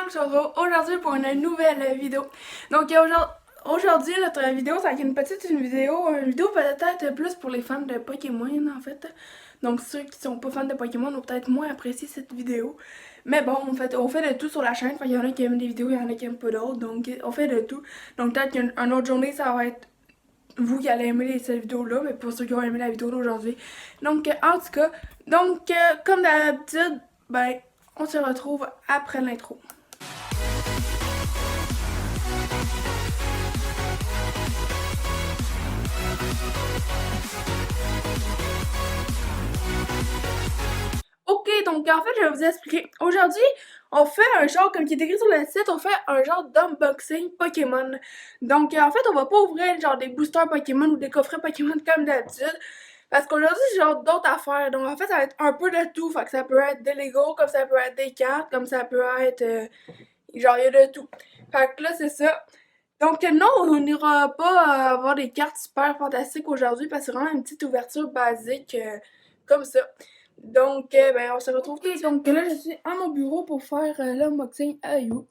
on se retrouve aujourd'hui pour une nouvelle vidéo. Donc aujourd'hui notre vidéo ça va être une vidéo peut-être plus pour les fans de Pokémon en fait. Donc ceux qui sont pas fans de Pokémon vont peut-être moins apprécier cette vidéo. Mais bon, on fait de tout sur la chaîne. Il y en a qui aiment des vidéos, il y en a qui aiment pas d'autres. Donc on fait de tout. Donc peut-être qu'une autre journée ça va être vous qui allez aimer cette vidéo-là, mais pour ceux qui ont aimé la vidéo d'aujourd'hui. Donc, en tout cas, comme d'habitude, ben, on se retrouve après l'intro. Ok, donc en fait, je vais vous expliquer. Aujourd'hui, on fait un genre, comme qui est écrit sur le site, on fait un genre d'unboxing Pokémon. Donc, en fait, on va pas ouvrir genre des boosters Pokémon ou des coffrets Pokémon comme d'habitude. Parce qu'aujourd'hui, c'est genre d'autres affaires. Donc, en fait, ça va être un peu de tout. Fait que ça peut être des Lego, comme ça peut être des cartes, comme ça peut être... genre, il y a de tout. Fait que là, c'est ça. Donc, non, on n'ira pas avoir des cartes super fantastiques aujourd'hui parce que c'est vraiment une petite ouverture basique comme ça. Donc, ben, on se retrouve. Okay, donc là, je suis à mon bureau pour faire l'unboxing à You.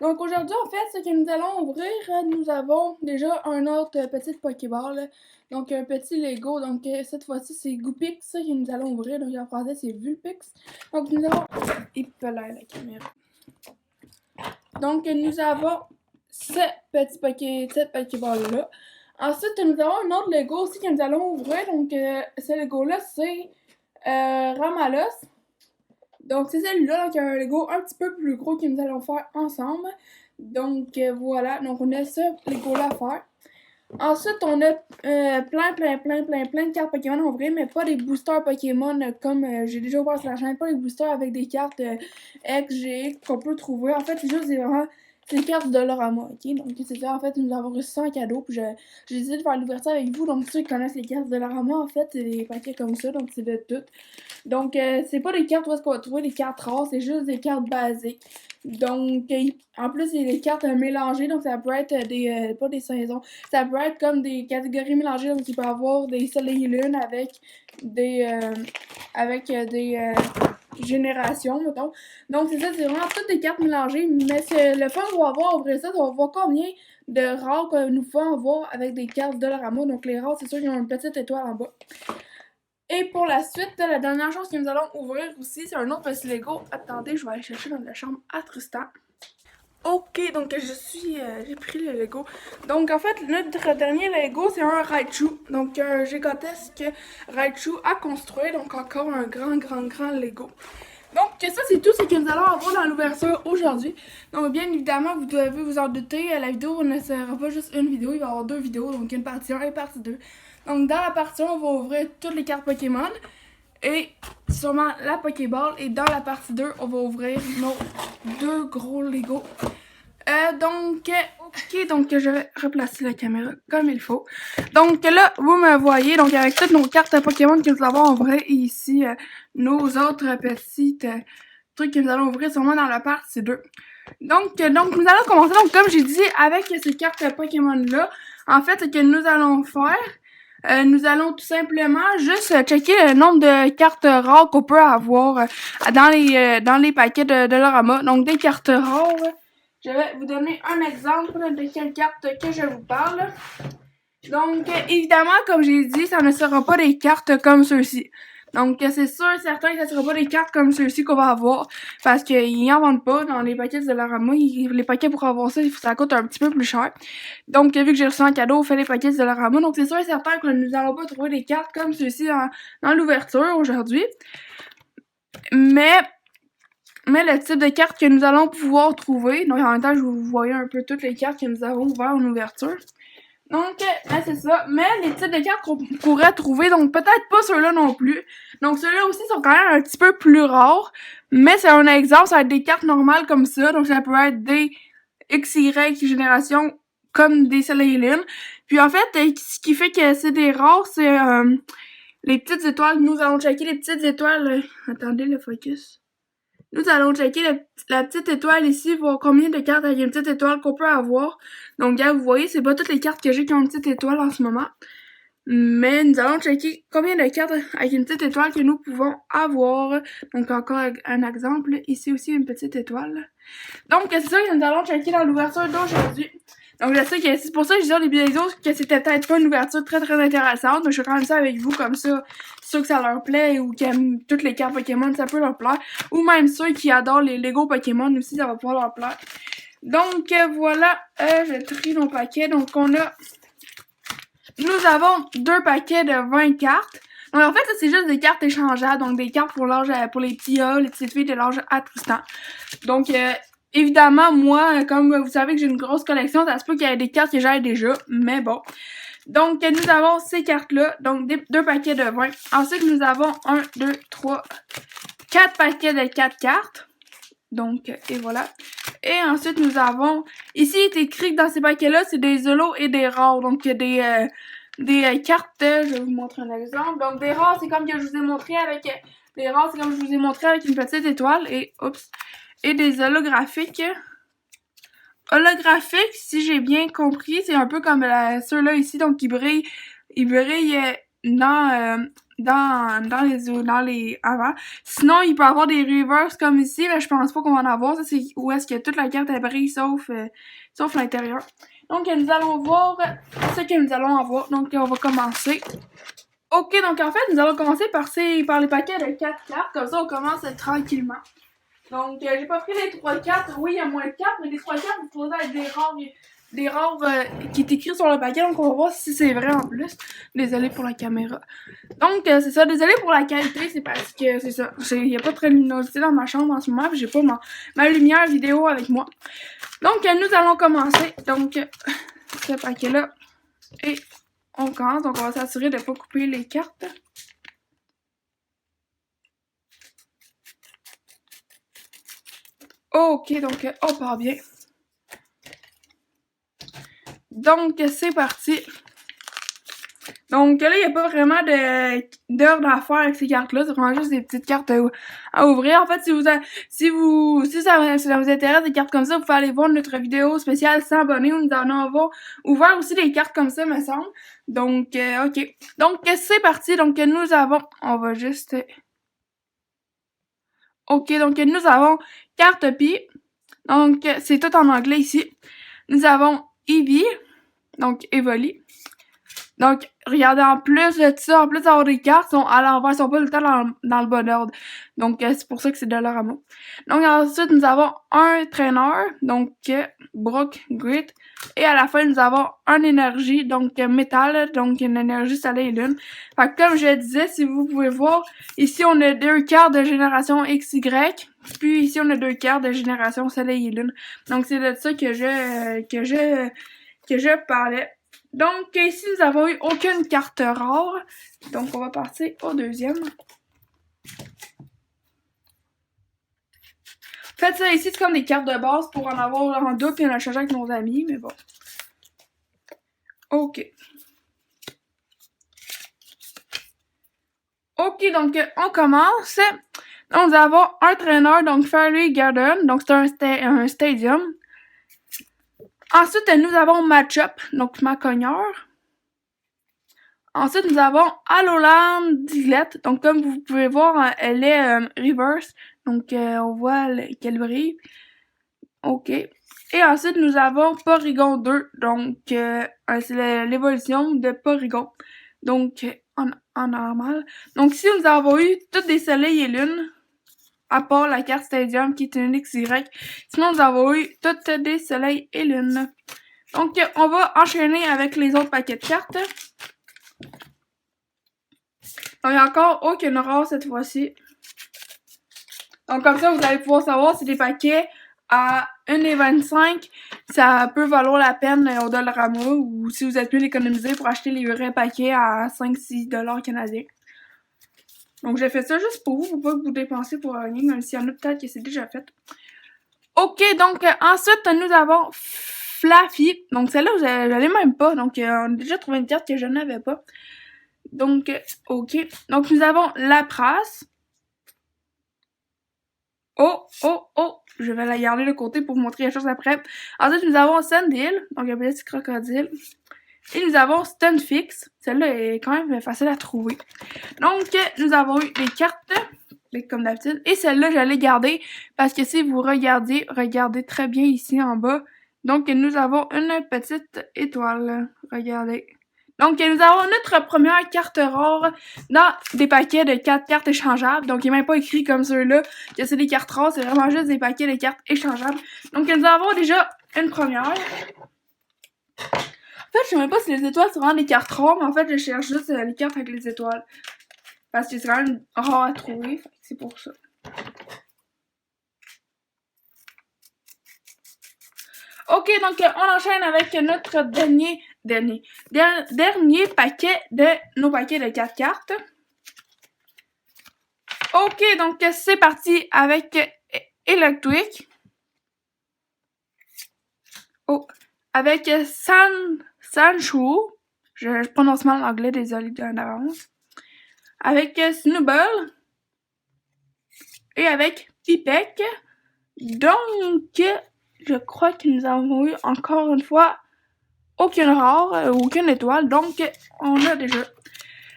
Donc, aujourd'hui, en fait, ce que nous allons ouvrir, nous avons déjà un autre petit Pokéball. Donc, un petit Lego. Donc, cette fois-ci, c'est Goopix que nous allons ouvrir. Donc, en français, c'est Vulpix. Donc, nous avons... Il peut la caméra. Donc, nous avons cette Pokéball-là. Ensuite, nous avons un autre Lego aussi que nous allons ouvrir. Donc, ce Lego-là, c'est Ramalos. Donc, c'est celui-là, donc, il y a un Lego un petit peu plus gros que nous allons faire ensemble. Donc, voilà. Donc, on a ce Lego-là à faire. Ensuite, on a plein de cartes Pokémon à ouvrir, mais pas des boosters Pokémon comme j'ai déjà ouvert sur la chaîne. Pas des boosters avec des cartes X, GX qu'on peut trouver. En fait, c'est juste vraiment... C'est des cartes de Dollarama, ok? Donc, c'est ça, en fait, nous avons reçu ça en cadeau, puis j'ai décidé de faire l'ouverture avec vous. Donc, ceux qui connaissent les cartes de Dollarama, en fait, c'est des paquets comme ça, donc c'est de tout. Donc, c'est pas des cartes où est-ce qu'on va trouver des cartes rares, c'est juste des cartes basiques. Donc, en plus, il y a des cartes mélangées, donc ça peut être des, pas des saisons, ça peut être comme des catégories mélangées, donc il peut y avoir des soleil et lune avec des, générations, mettons. Donc, c'est ça, c'est vraiment toutes des cartes mélangées, mais le fun qu'on va avoir, au vrai ça, on va voir combien de rares que nous pouvons avoir avec des cartes de Dollarama. Donc, les rares, c'est sûr qu'ils ont une petite étoile en bas. Et pour la suite, la dernière chose que nous allons ouvrir aussi, c'est un autre petit Lego. Attendez, je vais aller chercher dans la chambre à Tristan. Ok, donc j'ai pris le Lego. Donc en fait, notre dernier Lego, c'est un Raichu. Donc un gigantesque Raichu à construire. Donc encore un grand Lego. Donc ça c'est tout ce que nous allons avoir dans l'ouverture aujourd'hui. Donc bien évidemment, vous devez vous en douter, la vidéo ne sera pas juste une vidéo, il va y avoir deux vidéos. Donc une partie 1 et partie 2. Donc dans la partie 1, on va ouvrir toutes les cartes Pokémon. Et sûrement la Pokéball. Et dans la partie 2, on va ouvrir nos deux gros Lego. Donc je vais replacer la caméra comme il faut. Donc là, vous me voyez, donc avec toutes nos cartes Pokémon que nous avons ouvrées et ici, nos autres petites trucs que nous allons ouvrir sûrement dans la partie 2. Donc nous allons commencer, donc comme j'ai dit, avec ces cartes Pokémon-là. En fait, ce que nous allons faire, nous allons tout simplement juste checker le nombre de cartes rares qu'on peut avoir dans les paquets de Dollarama. Donc des cartes rares. Je vais vous donner un exemple de quelle carte que je vous parle. Donc, évidemment, comme j'ai dit, ça ne sera pas des cartes comme ceux-ci. Donc, c'est sûr et certain que ça ne sera pas des cartes comme ceux-ci qu'on va avoir. Parce qu'ils n'en vendent pas dans les paquets de Dollarama. Les paquets pour avoir ça, ça coûte un petit peu plus cher. Donc, vu que j'ai reçu un cadeau, on fait les paquets de Dollarama. Donc, c'est sûr et certain que nous n'allons pas trouver des cartes comme ceux-ci dans l'ouverture aujourd'hui. Mais le type de carte que nous allons pouvoir trouver, donc en même temps je vous voyais un peu toutes les cartes que nous avons ouvertes en ouverture. Donc c'est ça, mais les types de cartes qu'on pourrait trouver, donc peut-être pas ceux-là non plus. Donc ceux-là aussi sont quand même un petit peu plus rares, mais c'est un exemple, ça va être des cartes normales comme ça, donc ça peut être des XY générations comme des soleil et lune. Puis en fait, ce qui fait que c'est des rares, c'est les petites étoiles. Nous allons checker les petites étoiles. Attendez le focus. Nous allons checker la petite étoile ici, voir combien de cartes avec une petite étoile qu'on peut avoir. Donc, là, vous voyez, c'est pas toutes les cartes que j'ai qui ont une petite étoile en ce moment. Mais nous allons checker combien de cartes avec une petite étoile que nous pouvons avoir. Donc, encore un exemple. Ici aussi, une petite étoile. Donc, c'est ça que nous allons checker dans l'ouverture d'aujourd'hui. Donc, je sais que c'est pour ça que je disais au début des vidéos que c'était peut-être pas une ouverture très intéressante, mais je fais quand même ça avec vous, comme ça, ceux que ça leur plaît ou qui aiment toutes les cartes Pokémon, ça peut leur plaire. Ou même ceux qui adorent les Lego Pokémon aussi, ça va pouvoir leur plaire. Donc, voilà, je trie nos paquets. Donc, nous avons 2 paquets de 20 cartes. Donc, en fait, ça, c'est juste des cartes échangeables. Donc, des cartes pour l'âge, pour les petits gars, les petites filles de l'âge à Tristan. Donc, évidemment, moi, comme vous savez que j'ai une grosse collection, ça se peut qu'il y ait des cartes que j'ai déjà, mais bon. Donc, nous avons ces cartes-là, donc 2 paquets de 20. Ensuite, nous avons 1, 2, 3, 4 paquets de 4 cartes. Donc, et voilà. Et ensuite, nous avons, ici, il est écrit que dans ces paquets-là, c'est des holos et des rares. Donc, il y a des cartes, je vais vous montrer un exemple. Donc, des rares, c'est comme que je vous ai montré avec, des rares, c'est comme je vous ai montré avec une petite étoile, et, oups. Et des holographiques. Holographiques, si j'ai bien compris, c'est un peu comme ceux-là ici, donc ils brillent dans les avant. Sinon, il peut y avoir des reverse comme ici, mais je pense pas qu'on va en avoir. Ça, c'est où est-ce que toute la carte elle brille sauf l'intérieur. Donc, nous allons voir ce que nous allons avoir. Donc, on va commencer. Ok, donc en fait, nous allons commencer par les paquets de 4 cartes. Comme ça, on commence tranquillement. Donc, j'ai pas pris les 3 cartes. Oui, il y a moins de cartes, mais les 3 cartes, il faudrait être des rares qui est écrit sur le paquet. Donc, on va voir si c'est vrai en plus. Désolé pour la caméra. Donc, c'est ça. Désolé pour la qualité. C'est parce que c'est ça. Il n'y a pas très de luminosité dans ma chambre en ce moment. J'ai pas ma lumière vidéo avec moi. Donc, nous allons commencer. Donc, ce paquet-là. Et on commence. Donc, on va s'assurer de ne pas couper les cartes. Ok, donc, on part bien. Donc, c'est parti. Donc, là, il n'y a pas vraiment d'heure d'affaire avec ces cartes-là. C'est vraiment juste des petites cartes à ouvrir. En fait, si ça vous intéresse des cartes comme ça, vous pouvez aller voir notre vidéo spéciale 100 abonnés où nous en avons ouvert aussi des cartes comme ça, me semble. Donc, ok. Donc, c'est parti. Donc, nous avons, on va juste... Ok, donc nous avons Caterpie. Donc, c'est tout en anglais ici. Nous avons Eevee. Donc, Evoli. Donc, regardez, en plus de ça, en plus d'avoir des cartes, sont à l'envers, sont pas tout le temps dans le bon ordre. Donc, c'est pour ça que c'est de leur amour. Donc, ensuite, nous avons un traîneur, donc Brook, Grit. Et à la fin, nous avons un énergie, donc métal, donc une énergie soleil et lune. Fait que, comme je disais, si vous pouvez voir, ici, on a 2 cartes de génération XY. Puis ici, on a 2 cartes de génération soleil et lune. Donc, c'est de ça que je parlais. Donc, ici, nous n'avons eu aucune carte rare. Donc, on va passer au deuxième. Faites ça ici, c'est comme des cartes de base pour en avoir en double et en échanger avec nos amis, mais bon. Ok. Ok, donc, on commence. Donc, nous avons un traîneur, donc Fairy Garden. Donc, c'est un stadium. Ensuite, nous avons Matchup, donc Macogneur. Ensuite, nous avons Alolan Diglett. Donc, comme vous pouvez voir, elle est reverse. Donc, on voit qu'elle brille. Ok. Et ensuite, nous avons Porygon 2. Donc, c'est l'évolution de Porygon. Donc, en normal. Donc, ici, nous avons eu toutes des soleils et lunes. À part la carte Stadium qui est une XY. Sinon, nous avons eu toutes des soleils et lunes. Donc, on va enchaîner avec les autres paquets de cartes. Donc, il n'y a encore aucune rare cette fois-ci. Donc, comme ça, vous allez pouvoir savoir si des paquets à 1,25, ça peut valoir la peine au Dollarama ou si vous êtes mieux d'économiser pour acheter les vrais paquets à 5-6$ canadiens. Donc, j'ai fait ça juste pour vous pas que vous dépensiez pour rien, même s'il y en a peut-être que c'est déjà fait. Ok, donc, ensuite, nous avons Flaffy. Donc, celle-là, je l'ai même pas. Donc, on a déjà trouvé une carte que je n'avais pas. Donc, ok. Donc, nous avons Lapras. Oh, oh, oh! Je vais la garder de côté pour vous montrer les choses après. Ensuite, nous avons Sandil. Donc, un petit crocodile. Et nous avons Stunfix. Celle-là est quand même facile à trouver. Donc, nous avons eu des cartes. comme d'habitude. Et celle-là, je l'ai gardée parce que si vous regardez très bien ici en bas. Donc, nous avons une petite étoile. Regardez. Donc, nous avons notre première carte rare dans des paquets de 4 cartes échangeables. Donc, il n'est même pas écrit comme ceux-là que c'est des cartes rares. C'est vraiment juste des paquets de cartes échangeables. Donc, nous avons déjà une première. En fait, je sais même pas si les étoiles sont vraiment des cartes rares, mais en fait, je cherche juste les cartes avec les étoiles. Parce que c'est quand même rare à trouver. C'est pour ça. Ok, donc on enchaîne avec notre dernier paquet de nos paquets de 4 cartes. Ok, donc c'est parti avec Electric. Oh, avec Sancho. Je prononce mal l'anglais, désolé d'avance. Avec Snowball. Et avec Pipek. Donc, je crois que nous avons eu encore une fois aucune rare, aucune étoile. Donc, on a déjà.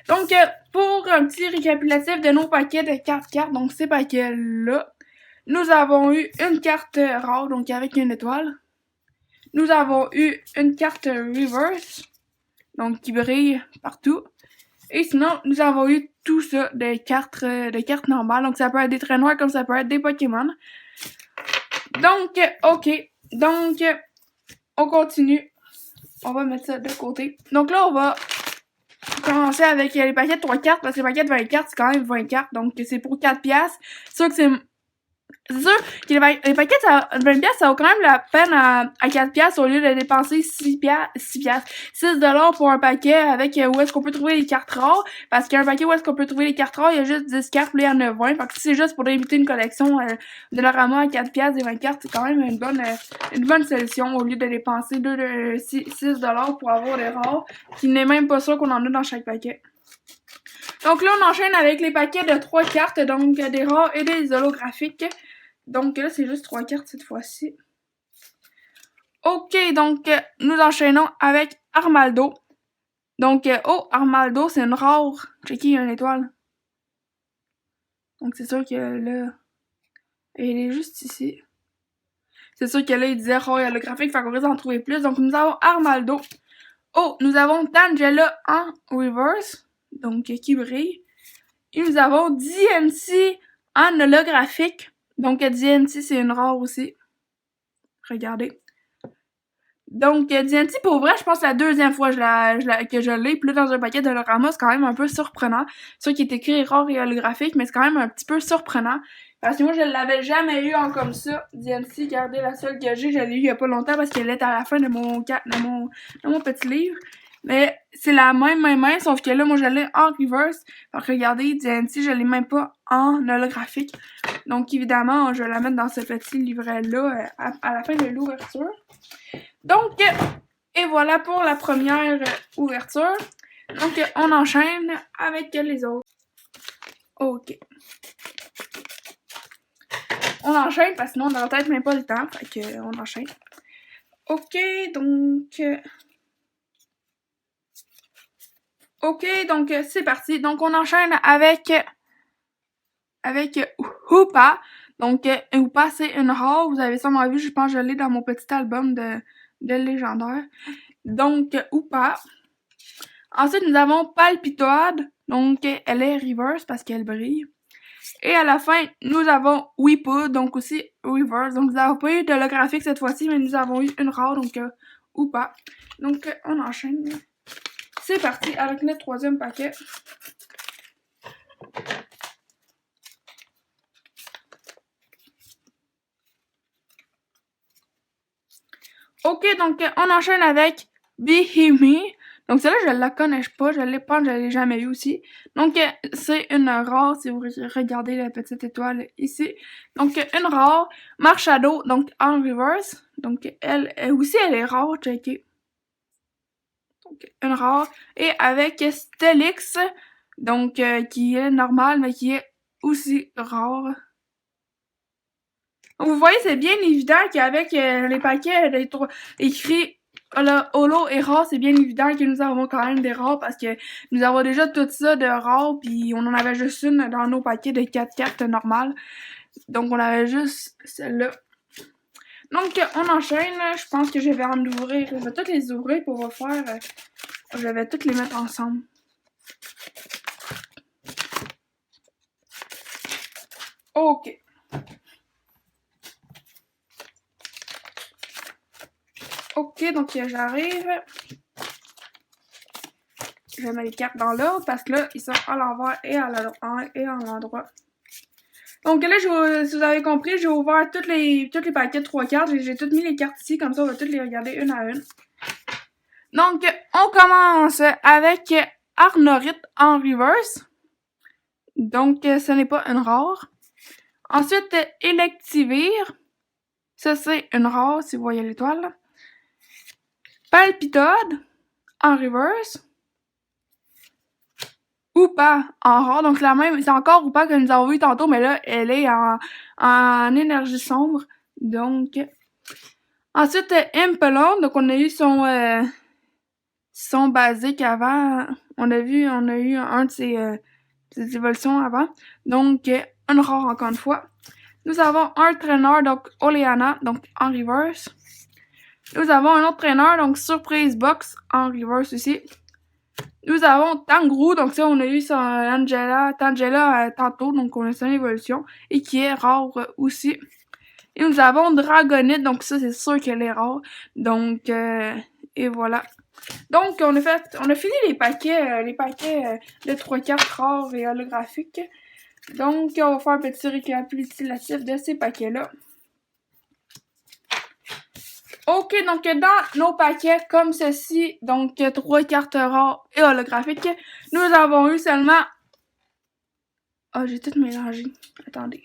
Donc, pour un petit récapitulatif de nos paquets de 4 cartes, donc ces paquets-là, nous avons eu une carte rare, donc avec une étoile. Nous avons eu une carte reverse, donc qui brille partout. Et sinon, nous avons eu tout ça des cartes normales. Donc, ça peut être des traits noirs comme ça peut être des Pokémon. Donc, ok. Donc, on continue. On va mettre ça de côté. Donc là, on va commencer avec les paquets de 3 cartes. Parce que les paquets de 20 cartes, c'est quand même 20 cartes. Donc, c'est pour 4$. C'est sûr que c'est sûr que les paquets de 20$, ça vaut quand même la peine à 4$ au lieu de dépenser 6$ pour un paquet avec où est-ce qu'on peut trouver les cartes rares. Parce qu'un paquet où est-ce qu'on peut trouver les cartes rares, il y a juste 10 cartes, puis il y en a 20. Fait que si c'est juste pour débuter une collection de Dollarama à 4$ et 20 cartes, c'est quand même une bonne solution au lieu de dépenser 6$ pour avoir des rares, qui n'est même pas sûr qu'on en a dans chaque paquet. Donc là, on enchaîne avec les paquets de 3 cartes, donc des rares et des holographiques. Donc là, c'est juste 3 cartes cette fois-ci. Ok, donc nous enchaînons avec Armaldo. Donc, oh, Armaldo, c'est une rare. Checky, il y a une étoile. Donc c'est sûr que là, elle est juste ici. C'est sûr que là, il disait rare et holographique, fait qu'on risque d'en trouver plus. Donc nous avons Armaldo. Oh, nous avons Tangela en reverse, donc qui brille. Et nous avons DNC en holographique. Donc, DNC, c'est une rare aussi. Regardez. Donc, DNC, pour vrai, je pense que la deuxième fois que je l'ai. Puis là, dans un paquet de Dollarama, c'est quand même un peu surprenant. C'est sûr qu'il est écrit rare et holographique, mais c'est quand même un petit peu surprenant. Parce que moi, je l'avais jamais eu en comme ça. DNC, regardez, la seule que j'ai, je l'ai eu il y a pas longtemps parce qu'elle est à la fin de mon petit livre. Mais c'est la même, sauf que là, moi, je l'ai en reverse. Fait que regardez, DNC, je l'ai même pas en holographique. Donc, évidemment, je vais la mettre dans ce petit livret-là à la fin de l'ouverture. Donc, et voilà pour la première ouverture. Donc, on enchaîne avec les autres. Ok. On enchaîne parce que sinon, on n'aura peut-être même pas le temps. Fait que, on enchaîne. Ok, donc... Ok, donc c'est parti. Donc on enchaîne avec Hoopa. Donc Hoopa, c'est une rare. Vous avez sûrement vu, je pense que je l'ai dans mon petit album de légendaire. Donc Hoopa. Ensuite, nous avons Palpitoad. Donc elle est reverse parce qu'elle brille. Et à la fin, nous avons Weepa, donc aussi reverse. Donc nous n'avons pas eu de holographique cette fois-ci, mais nous avons eu une rare, donc Hoopa. Donc on enchaîne. C'est parti avec notre troisième paquet. Ok, donc on enchaîne avec Behemoth. Donc celle-là, je la connais pas, je l'ai jamais eu aussi. Donc c'est une rare, si vous regardez la petite étoile ici. Donc une rare, Marshadow, donc en reverse. Donc elle aussi, elle est rare, checkez. Donc une rare. Et avec Steelix, donc qui est normale, mais qui est aussi rare. Vous voyez, c'est bien évident qu'avec les paquets écrits holo et rare, c'est bien évident que nous avons quand même des rares parce que nous avons déjà tout ça de rares, puis on en avait juste une dans nos paquets de 4 cartes normales. Donc on avait juste celle-là. Donc on enchaîne, je pense que je vais en ouvrir, je vais toutes les ouvrir pour refaire, je vais toutes les mettre ensemble. Ok. Ok, donc j'arrive. Je mets les cartes dans l'ordre parce que là, ils sont à l'envers et à l'endroit. Donc là, si vous avez compris, j'ai ouvert tous les paquets de 3 cartes. J'ai toutes mis les cartes ici, comme ça on va toutes les regarder une à une. Donc, on commence avec Arnorit en reverse. Donc, ce n'est pas une rare. Ensuite, Electivire. Ça, c'est une rare, si vous voyez l'étoile. Palpitode en reverse. Oupa en rare. Donc, la même, c'est encore Oupa que nous avons vu tantôt, mais là, elle est en énergie sombre. Donc, ensuite, Impelon. Donc, on a eu son basique avant. On a eu un de ses évolutions avant. Donc, une rare encore une fois. Nous avons un traîneur, donc Oleana, donc en reverse. Nous avons un autre traîneur, donc Surprise Box, en reverse aussi. Nous avons Tangroo, donc ça, on a eu son Tangela tantôt, donc on a son évolution, et qui est rare aussi. Et nous avons Dragonite, donc ça, c'est sûr qu'elle est rare. Donc, et voilà. Donc, on a fini les paquets de 3 cartes rares et holographiques. Donc, on va faire un petit récapitulatif de ces paquets-là. Ok, donc dans nos paquets comme ceci, donc 3 cartes rares et holographiques, nous avons eu seulement... Oh, j'ai tout mélangé. Attendez.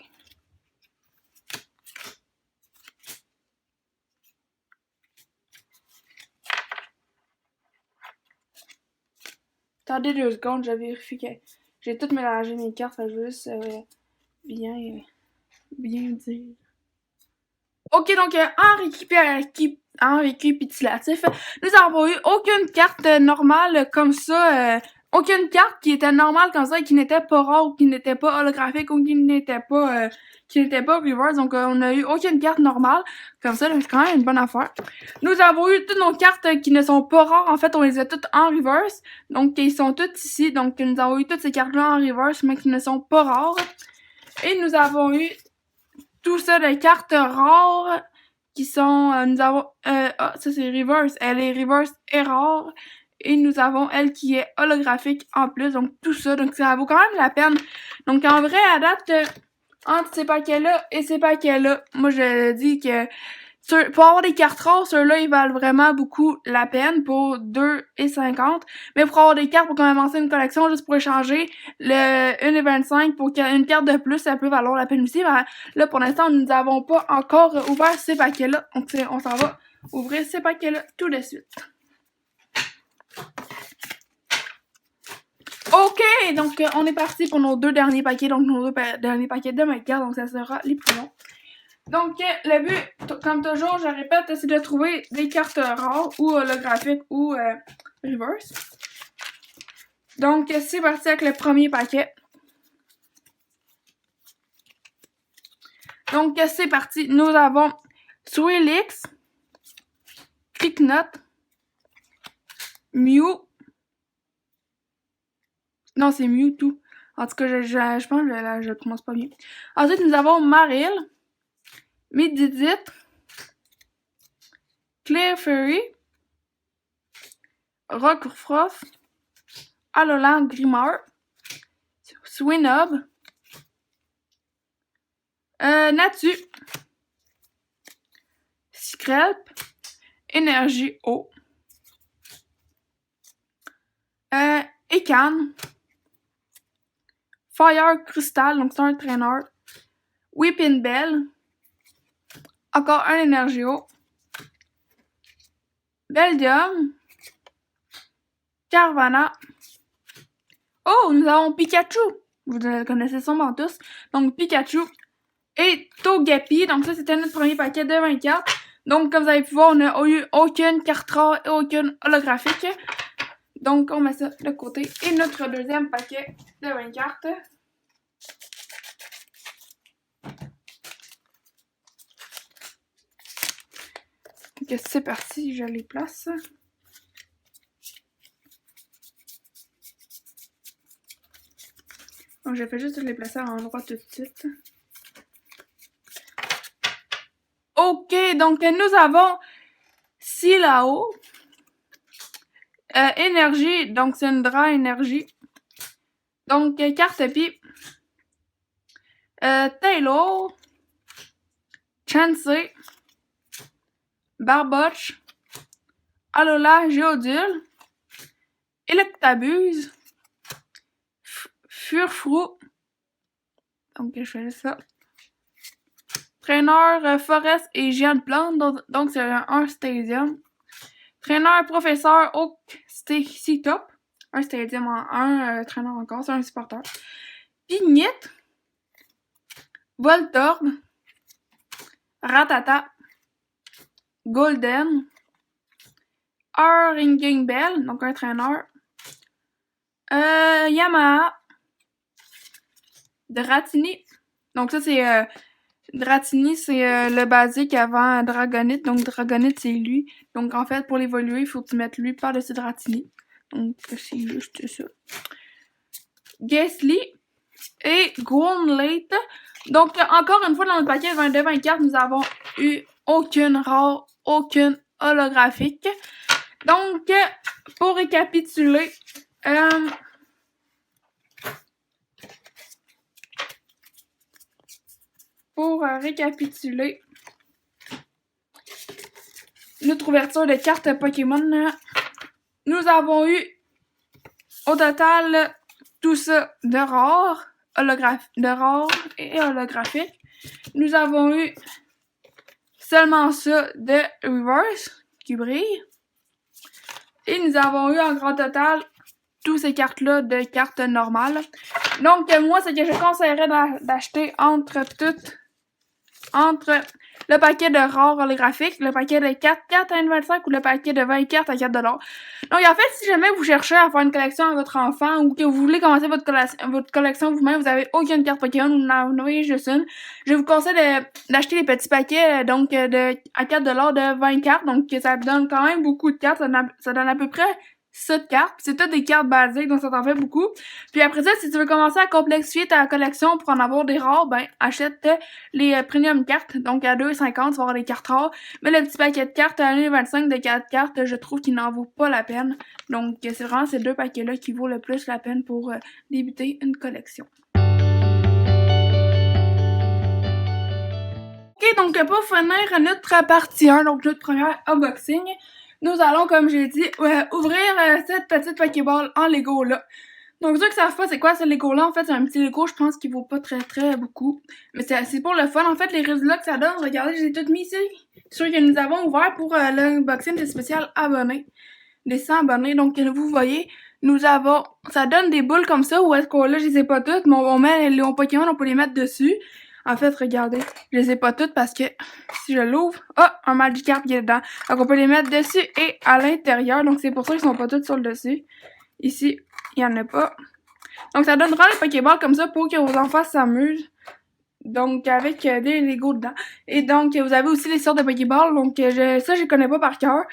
Attendez 2 secondes, je vérifie que j'ai tout mélangé mes cartes, je veux juste bien dire. Ok, donc en récapitulatif, nous avons eu aucune carte normale comme ça, aucune carte qui était normale comme ça et qui n'était pas rare ou qui n'était pas holographique ou qui n'était pas reverse. Donc on a eu aucune carte normale comme ça, donc c'est quand même une bonne affaire. Nous avons eu toutes nos cartes qui ne sont pas rares, en fait on les a toutes en reverse, donc ils sont toutes ici, donc nous avons eu toutes ces cartes là en reverse mais qui ne sont pas rares. Et nous avons eu tout ça de cartes rares qui sont, nous avons, ça c'est reverse, elle est reverse et rare, et nous avons elle qui est holographique en plus, donc tout ça, donc ça vaut quand même la peine. Donc en vrai, à date, entre ces paquets-là et ces paquets-là, moi je dis que pour avoir des cartes rares, ceux-là, ils valent vraiment beaucoup la peine pour 2,50. Mais pour avoir des cartes pour commencer une collection, juste pour échanger le 1,25 pour une carte de plus, ça peut valoir la peine aussi. Mais là, pour l'instant, nous n'avons pas encore ouvert ces paquets-là. Donc, on s'en va ouvrir ces paquets-là tout de suite. Ok, donc on est parti pour nos 2 derniers paquets. Donc, nos 2 derniers paquets de mes cartes. Donc, ça sera les plus longs. Donc, le but, comme toujours, je répète, c'est de trouver des cartes rares ou holographiques ou reverse. Donc, c'est parti avec le premier paquet. Donc, c'est parti. Nous avons Swirlix, Cricknut, Mew. Non, c'est Mewtwo. En tout cas, je pense que je le prononce pas bien. Ensuite, nous avons Marill, Medidit, Clefairy, Rockruff, Alolan Grimmar, Swinub, Natu, Scrap, Énergie Eau, Ecan, Fire Crystal, donc c'est un traîneur, Whipping Bell, encore un Énergie Eau, Beldium, Carvana. Oh, nous avons Pikachu. Vous le connaissez sûrement tous. Donc, Pikachu et Togepi. Donc, ça, c'était notre premier paquet de 24. Donc, comme vous avez pu voir, on n'a eu aucune carte rare et aucune holographique. Donc, on met ça de côté. Et notre deuxième paquet de 20 cartes. Donc, c'est parti, je les place. Donc, je fais juste les placer à l'endroit tout de suite. Ok, donc nous avons Silao. Énergie, donc c'est une Dra énergie. Donc, carte pipe. Taylor. Chansey. Barboche. Alola Géodule. Electabuzz. Furfrou. Donc, je fais ça. Traîneur Forest et Géant de Plante. Donc, c'est un Stadium. Traîneur Professeur Oak C-Top. Un Stadium en un. Traîneur encore. C'est un supporter. Pignite. Voltorb. Ratata. Golden. Ringing Bell. Donc, un traîneur. Yamaha. Dratini. Donc ça c'est Dratini, c'est le basique avant Dragonite. Donc Dragonite c'est lui. Donc en fait pour l'évoluer, il faut que tu mettes lui par-dessus Dratini. Donc c'est juste ça. Gasly et Growlithe. Donc encore une fois dans notre paquet de 20 cartes, nous avons eu aucune rare, aucune holographique. Donc pour récapituler, notre ouverture de cartes Pokémon, nous avons eu au total tout ça de rares, et holographiques. Nous avons eu seulement ça de reverse qui brille. Et nous avons eu en grand total toutes ces cartes-là de cartes normales. Donc moi, ce que je conseillerais d'acheter entre le paquet de rares holographiques, le paquet de 4 cartes à 25 ou le paquet de 20 cartes à 4$. Donc en fait, si jamais vous cherchez à faire une collection à votre enfant ou que vous voulez commencer votre collection vous-même, vous avez aucune carte Pokémon ou n'en avez juste une, je vous conseille d'acheter les petits paquets donc à 4$ de 20 cartes. Donc ça donne quand même beaucoup de cartes, ça donne à peu près 7 cartes. C'est toutes des cartes basiques, donc ça t'en fait beaucoup. Puis après ça, si tu veux commencer à complexifier ta collection pour en avoir des rares, ben achète les premium cartes. Donc à 2,50$, tu vas avoir des cartes rares. Mais le petit paquet de cartes à 1,25$ de 4 cartes, je trouve qu'il n'en vaut pas la peine. Donc c'est vraiment ces deux paquets-là qui vaut le plus la peine pour débuter une collection. Ok, donc pour finir notre partie 1, donc notre première unboxing, nous allons, comme j'ai dit, ouvrir cette petite Pokéball en Lego là. Donc ceux qui savent pas c'est quoi ce Lego là, en fait c'est un petit Lego, je pense qu'il vaut pas très beaucoup. Mais c'est pour le fun, en fait les résultats que ça donne, regardez, je les ai toutes mis ici. Ceux que nous avons ouverts pour l'unboxing des spéciales abonnés. Des 100 abonnés, donc vous voyez, nous avons, ça donne des boules comme ça, ou est-ce qu'on là je les ai pas toutes, mais on met les Pokémon, on peut les mettre dessus. En fait, regardez, je les ai pas toutes parce que si je l'ouvre, un Magikarp qui est dedans. Donc on peut les mettre dessus et à l'intérieur, donc c'est pour ça qu'ils sont pas toutes sur le dessus. Ici, il y en a pas. Donc ça donnera les Pokéballs comme ça pour que vos enfants s'amusent. Donc avec des Lego dedans. Et donc vous avez aussi les sortes de Pokéballs, donc ça je connais pas par cœur.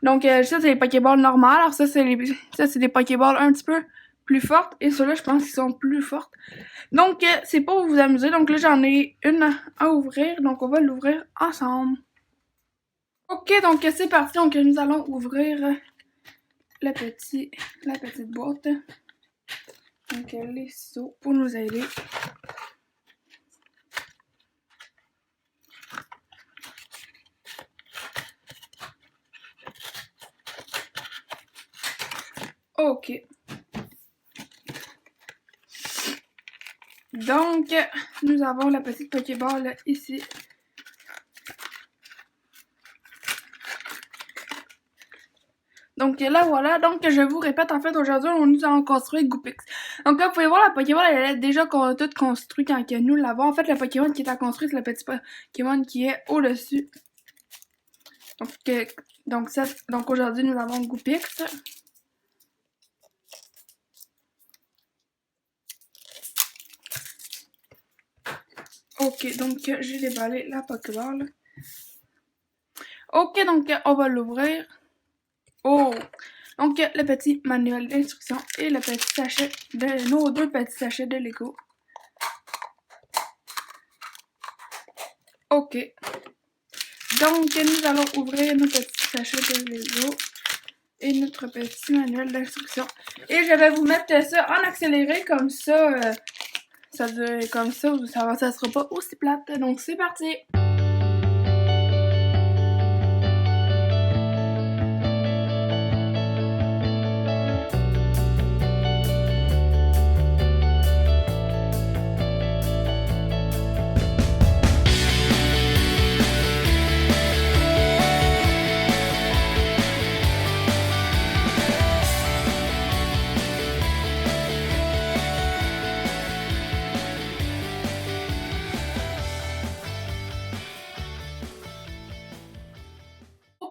Donc ça c'est les Pokéballs normales, alors ça c'est des Pokéballs un petit peu plus fortes, et ceux-là je pense qu'ils sont plus fortes. Donc c'est pour vous amuser, donc là j'en ai une à ouvrir, donc on va l'ouvrir ensemble. Ok, donc c'est parti, donc nous allons ouvrir la petite boîte. Donc les ciseaux pour nous aider. Ok. Donc, nous avons la petite Pokéball ici. Donc là, voilà. Donc, je vous répète, en fait, aujourd'hui, nous allons construire Goopix. Donc là, vous pouvez voir, la Pokéball, elle est déjà toute construite quand nous l'avons. En fait, le Pokémon qui est à construire, c'est le petit Pokémon qui est au-dessus. Donc aujourd'hui, nous avons Goupix. Ok, donc j'ai déballé la Pokéball. Ok, donc on va l'ouvrir. Oh! Donc le petit manuel d'instruction et le petit sachet de nos deux petits sachets de Lego. Ok. Donc nous allons ouvrir nos petits sachets de Lego et notre petit manuel d'instruction. Et je vais vous mettre ça en accéléré comme ça. Ça sera pas aussi plate. Donc c'est parti!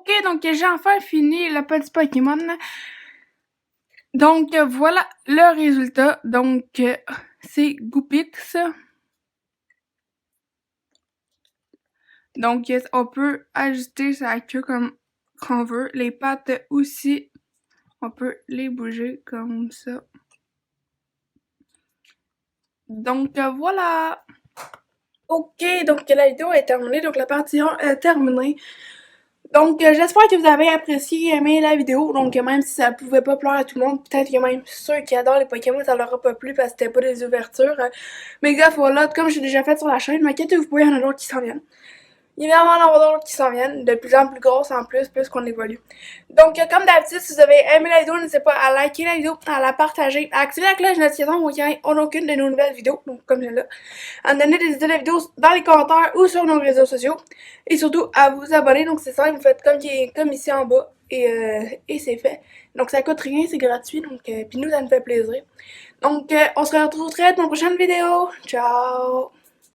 Ok, donc j'ai enfin fini le petit Pokémon. Donc voilà le résultat. Donc c'est Goupix. Donc on peut ajuster sa queue comme qu'on veut. Les pattes aussi, on peut les bouger comme ça. Donc voilà. Ok, donc la vidéo est terminée. Donc la partie 1 est terminée. Donc j'espère que vous avez apprécié et aimé la vidéo. Donc même si ça pouvait pas plaire à tout le monde, peut-être que même ceux qui adorent les Pokémon, ça leur a pas plu parce que c'était pas des ouvertures. Mais gars, voilà, comme j'ai déjà fait sur la chaîne, m'inquiétez-vous pas, il y en a d'autres qui s'en viennent. Il va y en avoir d'autres qui s'en viennent, de plus en plus grosses en plus qu'on évolue. Donc, comme d'habitude, si vous avez aimé la vidéo, n'hésitez pas à liker la vidéo, à la partager, à activer la cloche de notification pour qu'il n'y ait aucune de nos nouvelles vidéos, donc comme celle-là, à me donner des idées de vidéos dans les commentaires ou sur nos réseaux sociaux, et surtout à vous abonner, donc c'est simple, vous faites comme ici en bas, et c'est fait. Donc ça coûte rien, c'est gratuit, donc puis nous, ça nous fait plaisir. Donc, on se retrouve très vite dans une prochaine vidéo. Ciao!